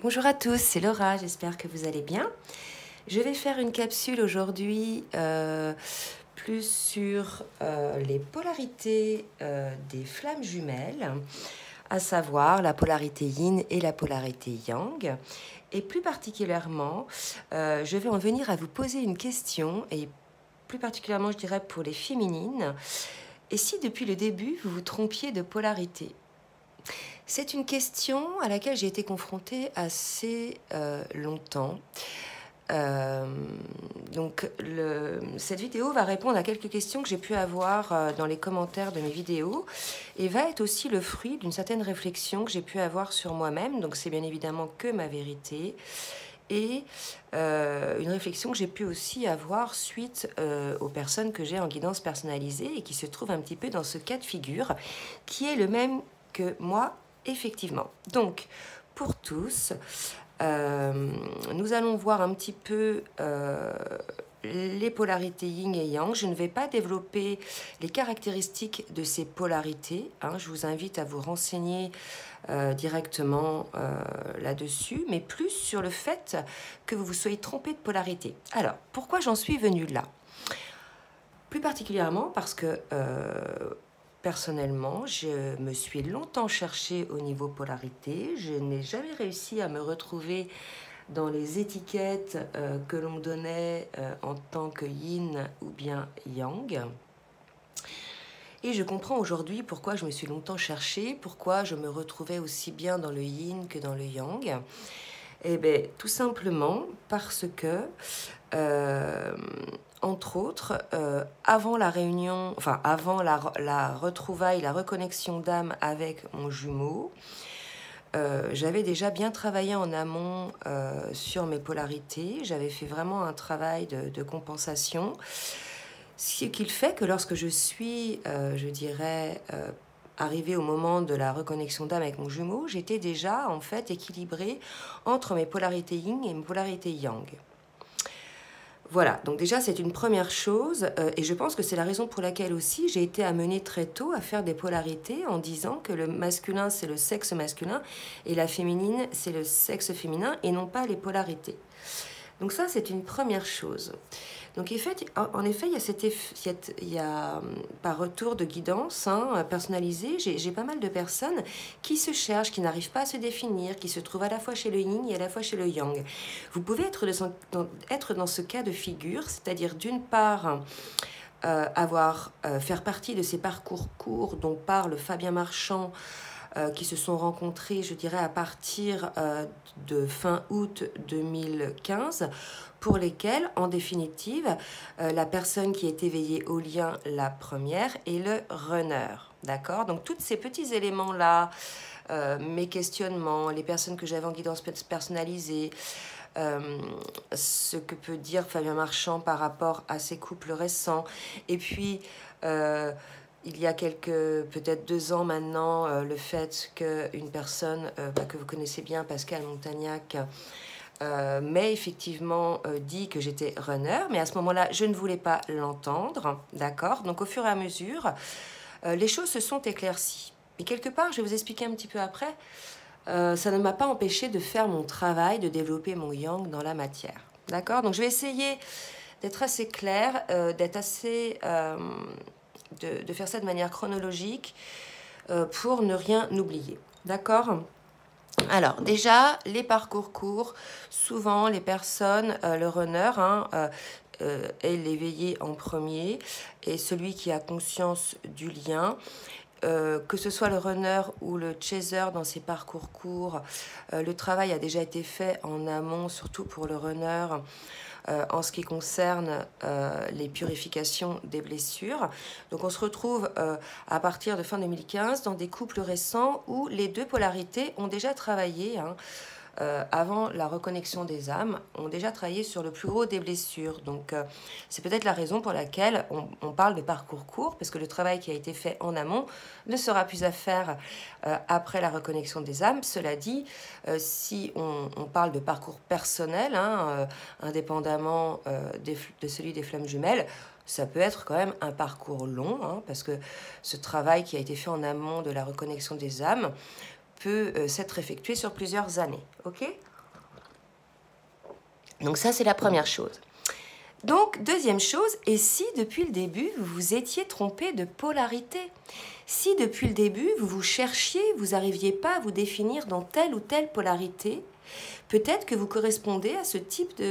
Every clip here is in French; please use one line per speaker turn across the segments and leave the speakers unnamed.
Bonjour à tous, c'est Laura, j'espère que vous allez bien. Je vais faire une capsule aujourd'hui plus sur les polarités des flammes jumelles, à savoir la polarité yin et la polarité yang. Et plus particulièrement, je vais en venir à vous poser une question, et plus particulièrement je dirais pour les féminines. Et si depuis le début vous vous trompiez de polarité? C'est une question à laquelle j'ai été confrontée assez longtemps. Euh, cette vidéo va répondre à quelques questions que j'ai pu avoir dans les commentaires de mes vidéos et va être aussi le fruit d'une certaine réflexion que j'ai pu avoir sur moi-même. Donc c'est bien évidemment que ma vérité et une réflexion que j'ai pu aussi avoir suite aux personnes que j'ai en guidance personnalisée et qui se trouvent un petit peu dans ce cas de figure qui est le même que moi effectivement. Donc pour tous, nous allons voir un petit peu les polarités yin et yang. Je ne vais pas développer les caractéristiques de ces polarités. Je vous invite à vous renseigner directement là-dessus, mais plus sur le fait que vous vous soyez trompé de polarité. Alors, pourquoi j'en suis venue là? Plus particulièrement parce que personnellement, je me suis longtemps cherchée au niveau polarité. Je n'ai jamais réussi à me retrouver dans les étiquettes que l'on me donnait en tant que yin ou bien yang. Et je comprends aujourd'hui pourquoi je me suis longtemps cherchée, pourquoi je me retrouvais aussi bien dans le yin que dans le yang. Eh bien, tout simplement parce que entre autres, avant la réunion, enfin avant la retrouvaille, la reconnexion d'âme avec mon jumeau, j'avais déjà bien travaillé en amont sur mes polarités. J'avais fait vraiment un travail de compensation. Ce qui fait que lorsque je suis, je dirais, arrivée au moment de la reconnexion d'âme avec mon jumeau, j'étais déjà en fait équilibrée entre mes polarités yin et mes polarités yang. Voilà, donc déjà c'est une première chose et je pense que c'est la raison pour laquelle aussi j'ai été amenée très tôt à faire des polarités en disant que le masculin c'est le sexe masculin et la féminine c'est le sexe féminin et non pas les polarités. Donc ça c'est une première chose. Donc en effet il y a par retour de guidance personnalisée, j'ai pas mal de personnes qui se cherchent, qui n'arrivent pas à se définir, qui se trouvent à la fois chez le yin et à la fois chez le yang. Vous pouvez être dans ce cas de figure, c'est-à-dire d'une part faire partie de ces parcours courts dont parle Fabien Marchand, qui se sont rencontrés, je dirais, à partir de fin août 2015, pour lesquels, en définitive, la personne qui est éveillée au lien, la première, est le runner. D'accord? Donc, tous ces petits éléments-là, mes questionnements, les personnes que j'avais en guidance personnalisée, ce que peut dire Fabien Marchand par rapport à ses couples récents, et puis il y a peut-être 2 ans maintenant, le fait qu'une personne que vous connaissez bien, Pascal Montagnac, m'ait effectivement dit que j'étais runner, mais à ce moment-là, je ne voulais pas l'entendre, d'accord? Donc au fur et à mesure, les choses se sont éclaircies. Et quelque part, je vais vous expliquer un petit peu après, ça ne m'a pas empêché de faire mon travail, de développer mon yang dans la matière. D'accord? Donc je vais essayer d'être assez claire, de faire ça de manière chronologique pour ne rien oublier. D'accord? Alors déjà, les parcours courts, souvent les personnes, le runner, est l'éveillé en premier et celui qui a conscience du lien. Que ce soit le runner ou le chaser dans ces parcours courts, le travail a déjà été fait en amont, surtout pour le runner, en ce qui concerne les purifications des blessures. Donc on se retrouve à partir de fin 2015 dans des couples récents où les deux polarités ont déjà travaillé, avant la reconnexion des âmes, ont déjà travaillé sur le plus gros des blessures. Donc c'est peut-être la raison pour laquelle on parle de parcours court, parce que le travail qui a été fait en amont ne sera plus à faire après la reconnexion des âmes. Cela dit, si on parle de parcours personnel, indépendamment de celui des flammes jumelles, ça peut être quand même un parcours long, parce que ce travail qui a été fait en amont de la reconnexion des âmes peut s'être effectué sur plusieurs années. Ok? Donc ça, c'est la première chose. Donc, deuxième chose, et si depuis le début, vous vous étiez trompé de polarité? Si depuis le début, vous vous cherchiez, vous n'arriviez pas à vous définir dans telle ou telle polarité, peut-être que vous correspondez à ce type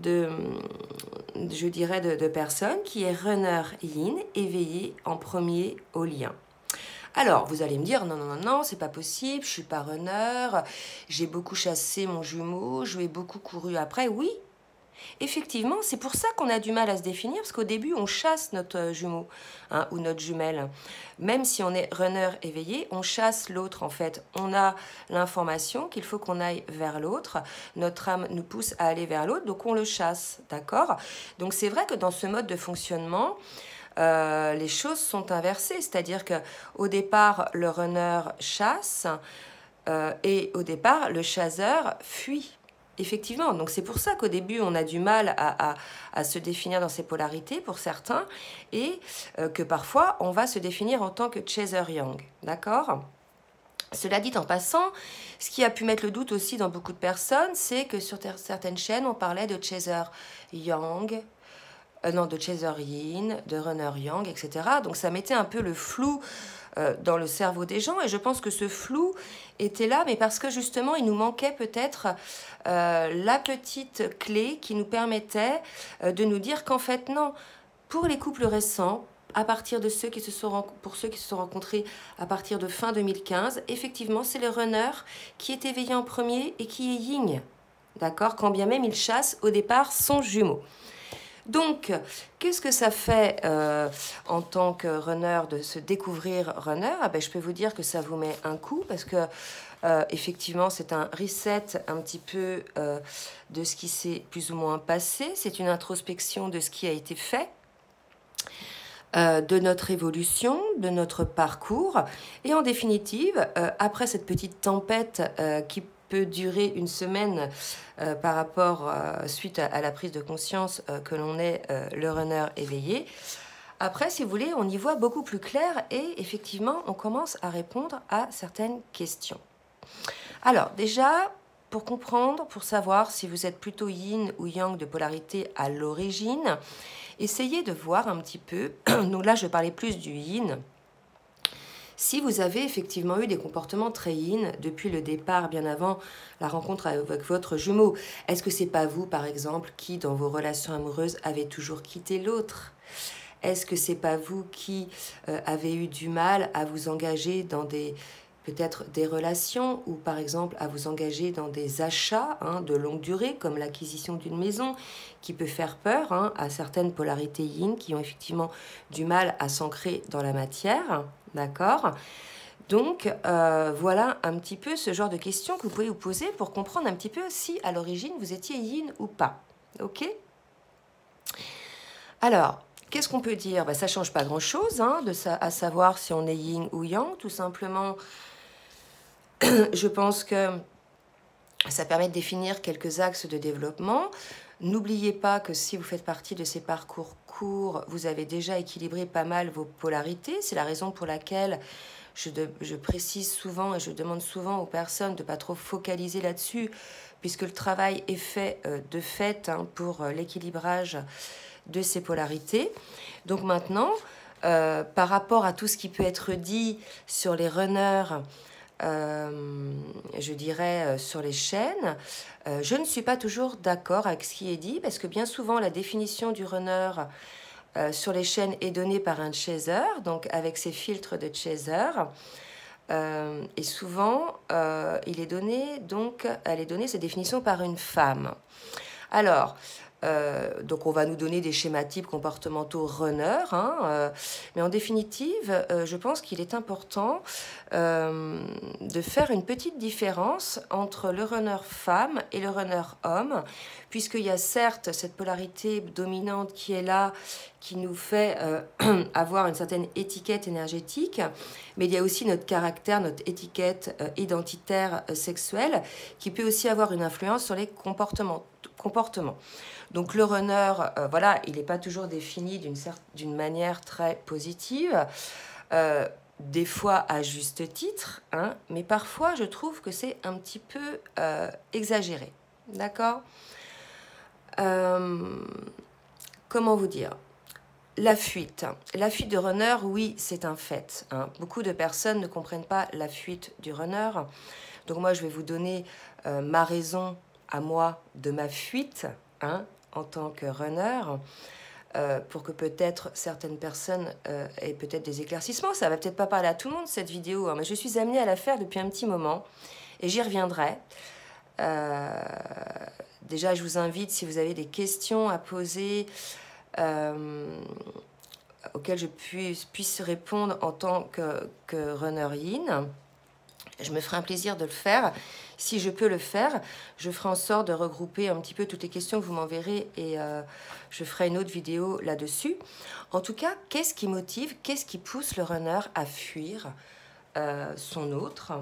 je dirais, de personne qui est runner yin, éveillé en premier au lien. Alors, vous allez me dire, non, non, non, non, c'est pas possible, je suis pas runner, j'ai beaucoup chassé mon jumeau, je lui ai beaucoup couru après. Oui, effectivement, c'est pour ça qu'on a du mal à se définir, parce qu'au début, on chasse notre jumeau hein, ou notre jumelle. Même si on est runner éveillé, on chasse l'autre en fait. On a l'information qu'il faut qu'on aille vers l'autre. Notre âme nous pousse à aller vers l'autre, donc on le chasse, d'accord? Donc c'est vrai que dans ce mode de fonctionnement, les choses sont inversées. C'est-à-dire qu'au départ, le runner chasse et au départ, le chasseur fuit. Effectivement, donc c'est pour ça qu'au début, on a du mal à se définir dans ces polarités pour certains et que parfois, on va se définir en tant que chaser yang, d'accord? Cela dit en passant, ce qui a pu mettre le doute aussi dans beaucoup de personnes, c'est que sur certaines chaînes, on parlait de chaser yang, non, de chaser yin, de runner yang, etc. Donc ça mettait un peu le flou dans le cerveau des gens et je pense que ce flou était là, mais parce que justement il nous manquait peut-être la petite clé qui nous permettait de nous dire qu'en fait non, pour les couples récents, à partir de pour ceux qui se sont rencontrés à partir de fin 2015, effectivement c'est le runner qui est éveillé en premier et qui est yin, d'accord, quand bien même il chasse au départ son jumeau. Donc, qu'est-ce que ça fait en tant que runner de se découvrir runner? Ah ben, je peux vous dire que ça vous met un coup parce que effectivement, c'est un reset un petit peu de ce qui s'est plus ou moins passé. C'est une introspection de ce qui a été fait, de notre évolution, de notre parcours. Et en définitive, après cette petite tempête qui peut durer une semaine par rapport, suite à la prise de conscience que l'on est le runner éveillé. Après, si vous voulez, on y voit beaucoup plus clair et effectivement, on commence à répondre à certaines questions. Alors, déjà, pour comprendre, pour savoir si vous êtes plutôt yin ou yang de polarité à l'origine, essayez de voir un petit peu, donc là, je parlais plus du yin. Si vous avez effectivement eu des comportements très yin depuis le départ, bien avant la rencontre avec votre jumeau, est-ce que c'est pas vous, par exemple, qui, dans vos relations amoureuses, avez toujours quitté l'autre? Est-ce que c'est pas vous qui avez eu du mal à vous engager dans peut-être des relations ou par exemple à vous engager dans des achats de longue durée comme l'acquisition d'une maison qui peut faire peur à certaines polarités yin qui ont effectivement du mal à s'ancrer dans la matière, d'accord? Donc voilà un petit peu ce genre de questions que vous pouvez vous poser pour comprendre un petit peu si à l'origine vous étiez yin ou pas, ok? Alors, qu'est-ce qu'on peut dire? Ça ne change pas grand-chose à savoir si on est yin ou yang, tout simplement. Je pense que ça permet de définir quelques axes de développement. N'oubliez pas que si vous faites partie de ces parcours courts, vous avez déjà équilibré pas mal vos polarités. C'est la raison pour laquelle je précise souvent et je demande souvent aux personnes de ne pas trop focaliser là-dessus, puisque le travail est fait de fait pour l'équilibrage de ces polarités. Donc maintenant, par rapport à tout ce qui peut être dit sur les runners, je dirais sur les chaînes, je ne suis pas toujours d'accord avec ce qui est dit parce que bien souvent la définition du runner sur les chaînes est donnée par un chaser, donc avec ses filtres de chaser, et souvent elle est donnée cette définition par une femme. Alors, donc on va nous donner des schémas types comportementaux runner, mais en définitive, je pense qu'il est important de faire une petite différence entre le runner femme et le runner homme, puisqu'il y a certes cette polarité dominante qui est là, qui nous fait avoir une certaine étiquette énergétique, mais il y a aussi notre caractère, notre étiquette identitaire sexuelle, qui peut aussi avoir une influence sur les comportements. Donc le runner, voilà, il n'est pas toujours défini d'une manière très positive. des fois à juste titre, hein, mais parfois je trouve que c'est un petit peu exagéré. D'accord? Comment vous dire? La fuite. La fuite du runner, oui, c'est un fait, hein. Beaucoup de personnes ne comprennent pas la fuite du runner. Donc moi, je vais vous donner ma raison à moi de ma fuite, hein, en tant que runner, pour que peut-être certaines personnes aient peut-être des éclaircissements. Ça va peut-être pas parler à tout le monde, cette vidéo, hein, mais je suis amenée à la faire depuis un petit moment et j'y reviendrai. Déjà, je vous invite, si vous avez des questions à poser, auxquelles je puisse répondre en tant que runner yin, je me ferai un plaisir de le faire. Si je peux le faire, je ferai en sorte de regrouper un petit peu toutes les questions que vous m'enverrez et je ferai une autre vidéo là-dessus. En tout cas, qu'est-ce qui motive, qu'est-ce qui pousse le runner à fuir son autre?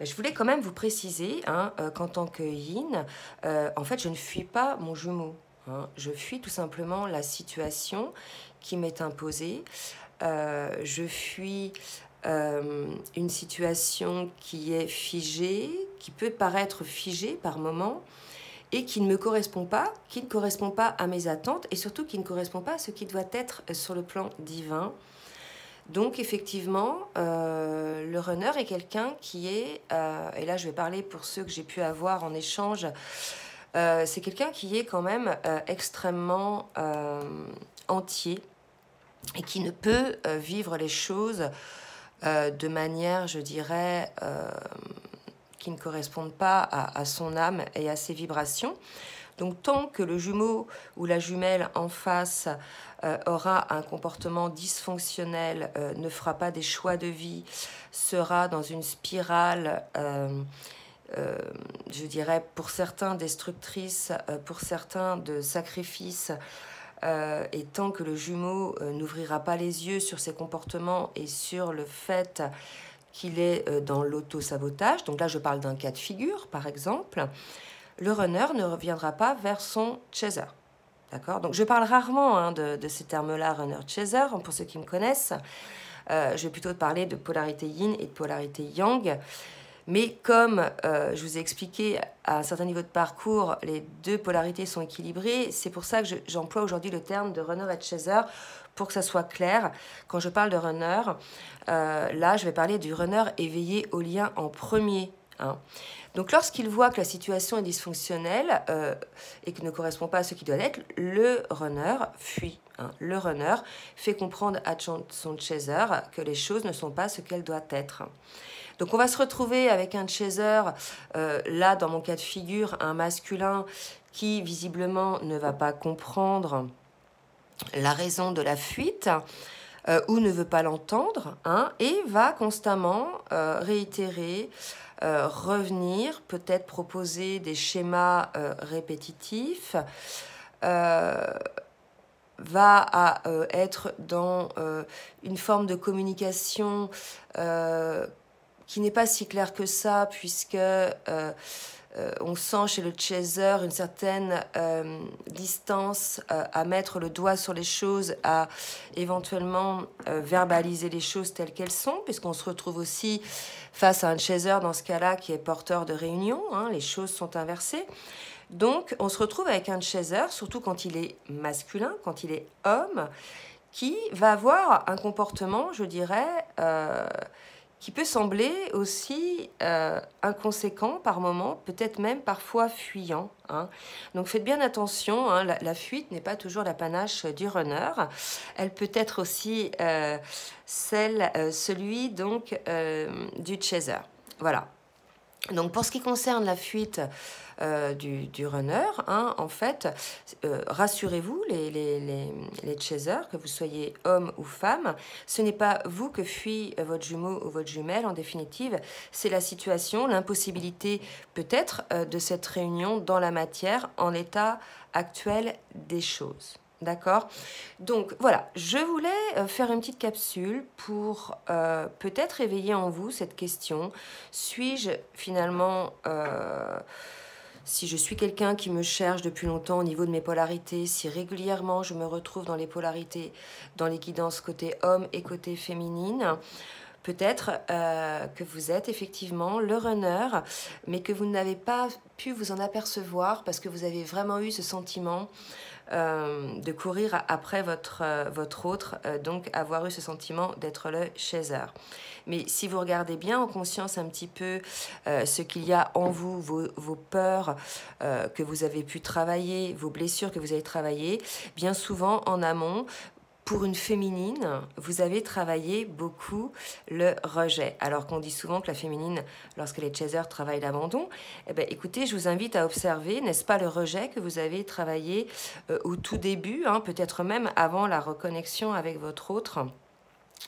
Je voulais quand même vous préciser, hein, qu'en tant que yin, en fait, je ne fuis pas mon jumeau, hein. Je fuis tout simplement la situation qui m'est imposée. Je fuis une situation qui est figée, qui peut paraître figée par moments, et qui ne me correspond pas, qui ne correspond pas à mes attentes, et surtout qui ne correspond pas à ce qui doit être sur le plan divin. Donc effectivement, le runner est quelqu'un qui est, et là je vais parler pour ceux que j'ai pu avoir en échange, c'est quelqu'un qui est quand même extrêmement entier et qui ne peut vivre les choses de manière, je dirais, qui ne correspondent pas à son âme et à ses vibrations. Donc tant que le jumeau ou la jumelle en face aura un comportement dysfonctionnel, ne fera pas des choix de vie, sera dans une spirale, je dirais pour certains destructrice, pour certains de sacrifice, et tant que le jumeau n'ouvrira pas les yeux sur ses comportements et sur le fait qu'il est dans l'auto-sabotage, donc là je parle d'un cas de figure par exemple, le runner ne reviendra pas vers son chaser. D'accord? Donc je parle rarement, hein, de ces termes-là, runner-chaser, pour ceux qui me connaissent. Je vais plutôt te parler de polarité yin et de polarité yang. Mais comme je vous ai expliqué, à un certain niveau de parcours, les deux polarités sont équilibrées. C'est pour ça que j'emploie aujourd'hui le terme de runner et de chaser, pour que ça soit clair. Quand je parle de runner, là, je vais parler du runner éveillé au lien en premier, hein. Donc, lorsqu'il voit que la situation est dysfonctionnelle et que ne correspond pas à ce qui doit être, le runner fuit, hein. Le runner fait comprendre à son chaser que les choses ne sont pas ce qu'elles doivent être. Donc, on va se retrouver avec un chaser, là, dans mon cas de figure, un masculin qui, visiblement, ne va pas comprendre la raison de la fuite, ou ne veut pas l'entendre, hein, et va constamment réitérer, revenir, peut-être proposer des schémas répétitifs, va être dans une forme de communication qui n'est pas si claire que ça, puisque on sent chez le chaser une certaine distance à mettre le doigt sur les choses, à éventuellement verbaliser les choses telles qu'elles sont, puisqu'on se retrouve aussi face à un chaser dans ce cas-là qui est porteur de réunion, hein, les choses sont inversées. Donc on se retrouve avec un chaser, surtout quand il est masculin, quand il est homme, qui va avoir un comportement, je dirais, qui peut sembler aussi inconséquent par moment, peut-être même parfois fuyant, hein. Donc faites bien attention, hein, la fuite n'est pas toujours l'apanage du runner. Elle peut être aussi celui donc, du chaser. Voilà. Donc pour ce qui concerne la fuite du runner, hein, en fait, rassurez-vous, les chasers, que vous soyez homme ou femme, ce n'est pas vous que fuit votre jumeau ou votre jumelle, en définitive, c'est la situation, l'impossibilité peut-être de cette réunion dans la matière en l'état actuel des choses. D'accord? Donc voilà, je voulais faire une petite capsule pour peut-être éveiller en vous cette question. Suis-je finalement, si je suis quelqu'un qui me cherche depuis longtemps au niveau de mes polarités, si régulièrement je me retrouve dans les polarités, dans les guidances côté homme et côté féminine, Peut-être que vous êtes effectivement le runner, mais que vous n'avez pas pu vous en apercevoir parce que vous avez vraiment eu ce sentiment de courir après votre autre, donc avoir eu ce sentiment d'être le chaser. Mais si vous regardez bien en conscience un petit peu ce qu'il y a en vous, vos peurs que vous avez pu travailler, vos blessures que vous avez travaillées, bien souvent en amont, pour une féminine, vous avez travaillé beaucoup le rejet. Alors qu'on dit souvent que la féminine, lorsque les chasers travaillent l'abandon, eh bien, écoutez, je vous invite à observer, n'est-ce pas le rejet que vous avez travaillé au tout début, hein, peut-être même avant la reconnexion avec votre autre.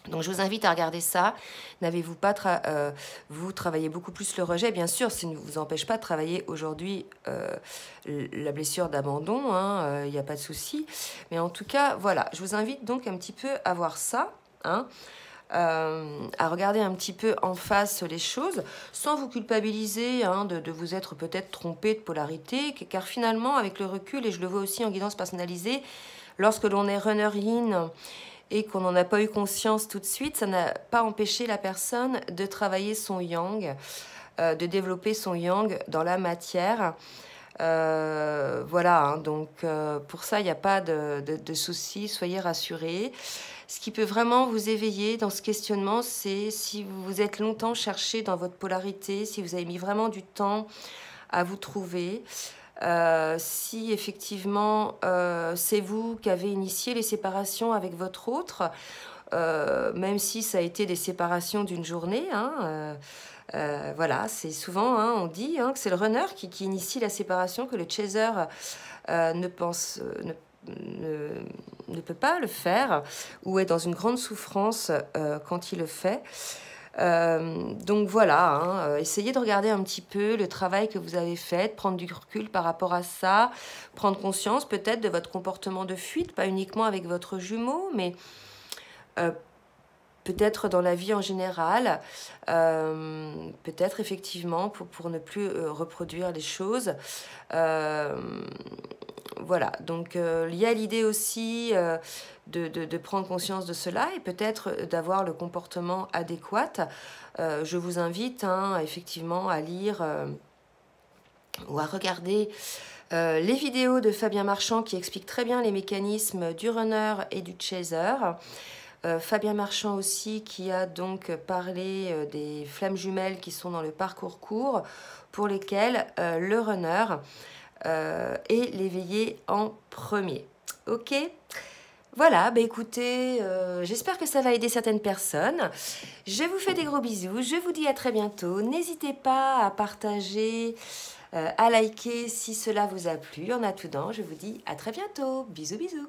Donc je vous invite à regarder ça. N'avez-vous pas vous travaillez beaucoup plus le rejet? Bien sûr, ça ne vous empêche pas de travailler aujourd'hui la blessure d'abandon, hein, il n'y a pas de souci. Mais en tout cas, voilà, je vous invite donc un petit peu à voir ça, hein, à regarder un petit peu en face les choses, sans vous culpabiliser hein, de vous être peut-être trompé de polarité, car finalement, avec le recul, et je le vois aussi en guidance personnalisée, lorsque l'on est runner yin, et qu'on n'en a pas eu conscience tout de suite, ça n'a pas empêché la personne de travailler son yang, de développer son yang dans la matière. Voilà, hein, donc pour ça, il n'y a pas de souci, soyez rassurés. Ce qui peut vraiment vous éveiller dans ce questionnement, c'est si vous vous êtes longtemps cherché dans votre polarité, si vous avez mis vraiment du temps à vous trouver, si effectivement c'est vous qui avez initié les séparations avec votre autre, même si ça a été des séparations d'une journée, hein, voilà, c'est souvent, hein, on dit hein, que c'est le runner qui initie la séparation, que le chaser ne peut pas le faire, ou est dans une grande souffrance quand il le fait. Donc voilà, hein, essayez de regarder un petit peu le travail que vous avez fait, prendre du recul par rapport à ça, prendre conscience peut-être de votre comportement de fuite, pas uniquement avec votre jumeau, mais peut-être dans la vie en général, peut-être effectivement pour ne plus reproduire les choses. Voilà, donc il y a l'idée aussi de prendre conscience de cela et peut-être d'avoir le comportement adéquat. Je vous invite hein, effectivement à lire ou à regarder les vidéos de Fabien Marchand qui expliquent très bien les mécanismes du runner et du chaser. Fabien Marchand aussi qui a donc parlé des flammes jumelles qui sont dans le parcours court pour lesquelles le runner est l'éveillé en premier. Ok, voilà, bah écoutez, j'espère que ça va aider certaines personnes. Je vous fais des gros bisous, je vous dis à très bientôt. N'hésitez pas à partager, à liker si cela vous a plu. En attendant, je vous dis à très bientôt. Bisous, bisous.